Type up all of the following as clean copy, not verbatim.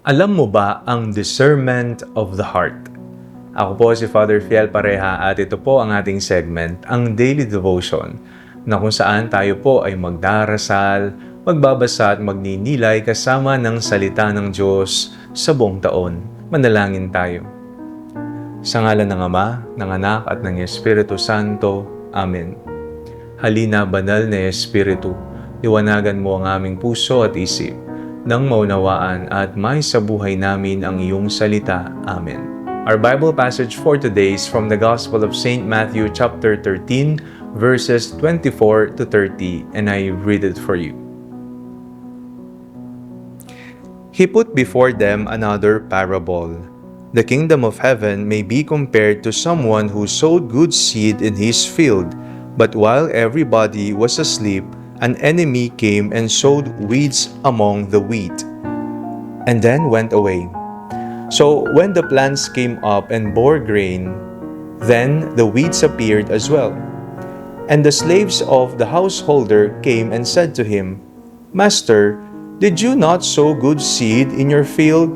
Alam mo ba ang discernment of the heart? Ako po si Father Fiel Pareha at ito po ang ating segment, ang Daily Devotion, na kung saan tayo po ay magdarasal, magbabasa at magninilay kasama ng salita ng Diyos sa buong taon. Manalangin tayo. Sa ngalan ng Ama, ng Anak at ng Espiritu Santo. Amen. Halina, banal na Espiritu, liwanagan mo ang aming puso at isip, nang maunawaan at may sa buhay namin ang iyong salita. Amen. Our Bible passage for today is from the Gospel of St. Matthew chapter 13, verses 24 to 30, and I read it for you. He put before them another parable. The kingdom of heaven may be compared to someone who sowed good seed in his field, but while everybody was asleep, an enemy came and sowed weeds among the wheat, and then went away. So when the plants came up and bore grain, then the weeds appeared as well. And the slaves of the householder came and said to him, Master, did you not sow good seed in your field?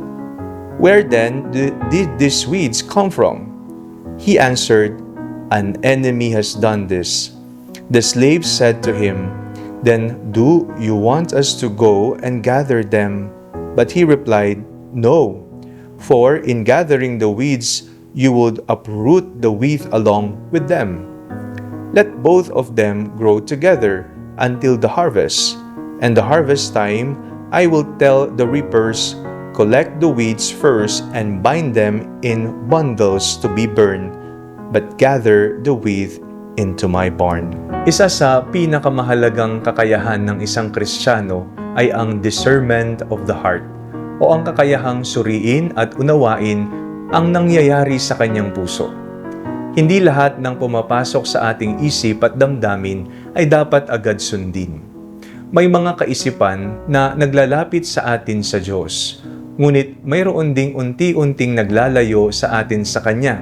Where then did these weeds come from? He answered, An enemy has done this. The slaves said to him, Then do you want us to go and gather them? But he replied, No, for in gathering the weeds, you would uproot the wheat along with them. Let both of them grow together until the harvest. And the harvest time, I will tell the reapers, Collect the weeds first and bind them in bundles to be burned, but gather the wheat into my barn. Isa sa pinakamahalagang kakayahan ng isang Kristiyano ay ang discernment of the heart, o ang kakayahang suriin at unawain ang nangyayari sa kanyang puso. Hindi lahat ng pumapasok sa ating isip at damdamin ay dapat agad sundin. May mga kaisipan na naglalapit sa atin sa Diyos, ngunit mayroon ding unti-unting naglalayo sa atin sa Kanya.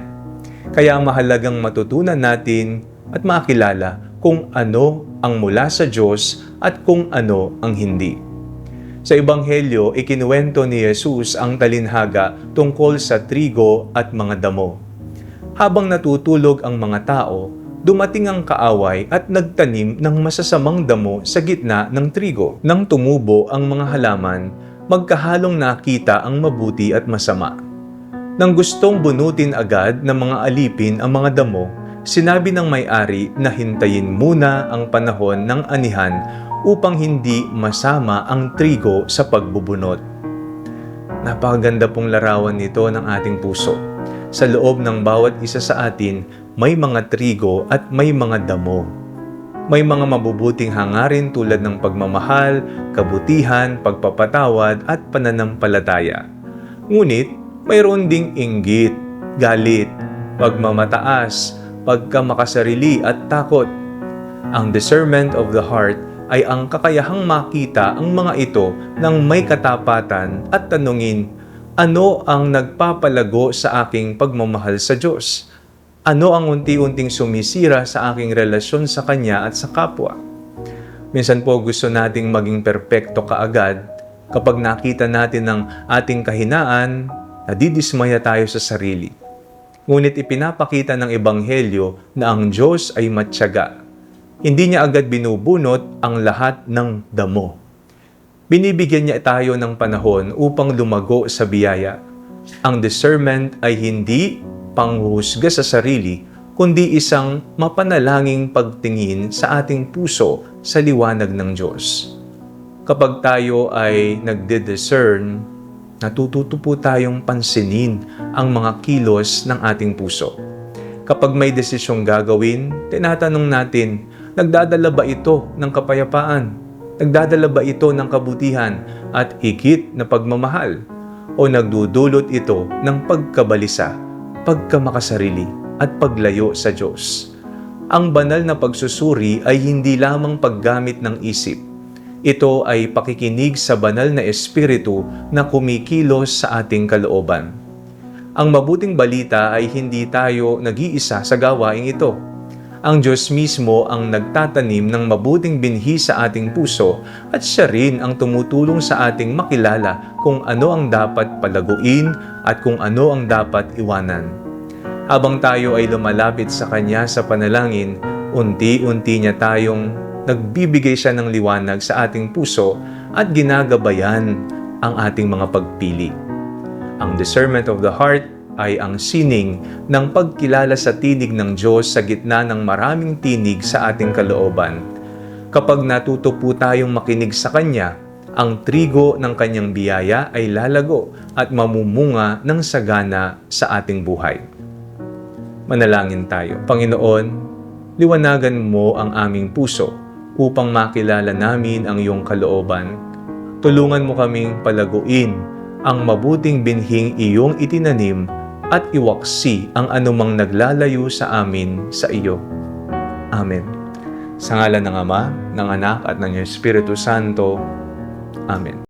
Kaya mahalagang matutunan natin at makilala kung ano ang mula sa Diyos at kung ano ang hindi. Sa Ebanghelyo, ikinuwento ni Jesus ang talinhaga tungkol sa trigo at mga damo. Habang natutulog ang mga tao, dumating ang kaaway at nagtanim ng masasamang damo sa gitna ng trigo. Nang tumubo ang mga halaman, magkahalong nakita ang mabuti at masama. Nang gustong bunutin agad ng mga alipin ang mga damo, sinabi ng may-ari na hintayin muna ang panahon ng anihan upang hindi masama ang trigo sa pagbubunot. Napakaganda pong larawan nito ng ating puso. Sa loob ng bawat isa sa atin, may mga trigo at may mga damo. May mga mabubuting hangarin tulad ng pagmamahal, kabutihan, pagpapatawad at pananampalataya. Ngunit, mayroon ding inggit, galit, pagmamataas, pagkamakasarili at takot. Ang discernment of the heart ay ang kakayahang makita ang mga ito ng may katapatan at tanungin, ano ang nagpapalago sa aking pagmamahal sa Diyos? Ano ang unti-unting sumisira sa aking relasyon sa Kanya at sa kapwa? Minsan po gusto nating maging perpekto kaagad. Kapag nakita natin ang ating kahinaan, nadidismaya tayo sa sarili. Ngunit ipinapakita ng Ebanghelyo na ang Diyos ay matyaga. Hindi niya agad binubunot ang lahat ng damo. Binibigyan niya tayo ng panahon upang lumago sa biyaya. Ang discernment ay hindi panghuhusga sa sarili, kundi isang mapanalangin pagtingin sa ating puso sa liwanag ng Diyos. Kapag tayo ay nagde-discern, natututo po tayong pansinin ang mga kilos ng ating puso. Kapag may desisyong gagawin, tinatanong natin, nagdadala ba ito ng kapayapaan? Nagdadala ba ito ng kabutihan at higit na pagmamahal? O nagdudulot ito ng pagkabalisa, pagkamakasarili at paglayo sa Diyos? Ang banal na pagsusuri ay hindi lamang paggamit ng isip. Ito ay pakikinig sa banal na espiritu na kumikilos sa ating kalooban. Ang mabuting balita ay hindi tayo nag-iisa sa gawaing ito. Ang Diyos mismo ang nagtatanim ng mabuting binhi sa ating puso at siya rin ang tumutulong sa ating makilala kung ano ang dapat palaguin at kung ano ang dapat iwanan. Habang tayo ay lumalapit sa Kanya sa panalangin, unti-unti niya tayong nagbibigay siya ng liwanag sa ating puso at ginagabayan ang ating mga pagpili. Ang discernment of the heart ay ang sining ng pagkilala sa tinig ng Diyos sa gitna ng maraming tinig sa ating kalooban. Kapag natuto po tayong makinig sa Kanya, ang trigo ng Kanyang biyaya ay lalago at mamumunga ng sagana sa ating buhay. Manalangin tayo. Panginoon, liwanagan mo ang aming puso upang makilala namin ang iyong kalooban. Tulungan mo kaming palaguin ang mabuting binhing iyong itinanim at iwaksi ang anumang naglalayo sa amin sa iyo. Amen. Sa ngalan ng Ama, ng Anak at ng Espiritu Santo. Amen.